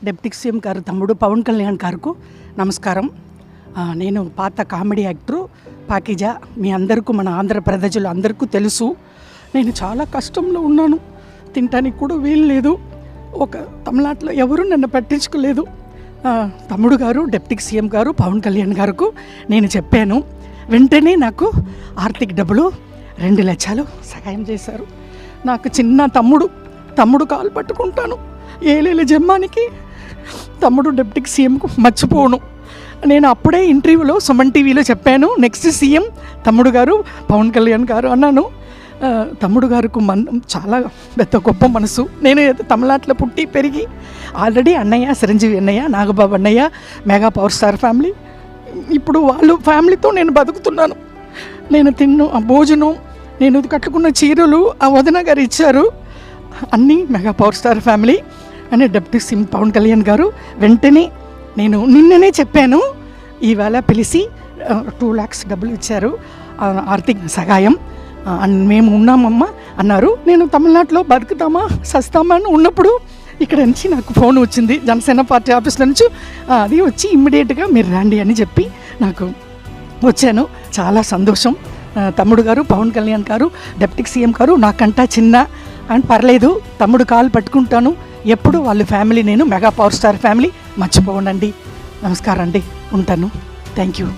Deputy CM గారు తమ్ముడు పవన్ కళ్యాణ్ గారికి నమస్కారం. నేను పాత కామెడీ యాక్టరు పాకిజా. మీ అందరికీ, మన ఆంధ్ర ప్రజలు అందరికీ తెలుసు. నేను చాలా కష్టంలో ఉన్నాను. తినటానికి కూడా వీలు లేదు. ఒక తమిళనాడులో ఎవరు నన్ను పట్టించుకోలేదు. తమ్ముడు గారు డిప్యూటీ సీఎం గారు పవన్ కళ్యాణ్ గారికి నేను చెప్పాను. వెంటనే నాకు ఆర్థిక డబ్బులు 2 లక్షలు సహాయం చేశారు. నాకు చిన్న తమ్ముడు కాలు పట్టుకుంటాను. ఏలేల జమ్మానికి తమ్ముడు డిప్యూటీ సీఎంకు మర్చిపోను. నేను అప్పుడే ఇంటర్వ్యూలో సుమన్ టీవీలో చెప్పాను, నెక్స్ట్ సీఎం తమ్ముడు గారు పవన్ కళ్యాణ్ గారు అన్నాను. తమ్ముడు గారికి చాలా పెద్ద గొప్ప మనసు. నేను తమిళనాడులో పుట్టి పెరిగి ఆల్రెడీ అన్నయ్య చిరంజీవి అన్నయ్య, నాగబాబు అన్నయ్య, మెగా పవర్ స్టార్ ఫ్యామిలీ. ఇప్పుడు వాళ్ళు ఫ్యామిలీతో నేను బతుకుతున్నాను. నేను తిన్న భోజనం, నేను కట్టుకున్న చీరలు ఆ వదిన గారు ఇచ్చారు. అన్నీ మెగా పవర్ స్టార్ ఫ్యామిలీ అని డిప్యూటీ సీఎం పవన్ కళ్యాణ్ గారు వెంటనే నేను నిన్ననే చెప్పాను. ఈవేళ పిలిచి 2 lakhs డబ్బులు ఇచ్చారు, ఆర్థిక సహాయం. మేము ఉన్నామమ్మా అన్నారు. నేను తమిళనాడులో బతుకుతామా సస్తామా అని ఉన్నప్పుడు ఇక్కడ నుంచి నాకు ఫోన్ వచ్చింది జనసేన పార్టీ ఆఫీస్లో నుంచి. అది వచ్చి ఇమ్మీడియట్గా మీరు రండి అని చెప్పి నాకు వచ్చాను. చాలా సంతోషం. తమ్ముడు గారు పవన్ కళ్యాణ్ గారు డిప్యూటీ సీఎం గారు నాకంటా చిన్న అని పర్లేదు, తమ్ముడు కాలు పట్టుకుంటాను ఎప్పుడు. వాళ్ళ ఫ్యామిలీ నేను మెగా పవర్ స్టార్ ఫ్యామిలీ మర్చిపోనండి. నమస్కారం అండి, ఉంటాను. Thank you.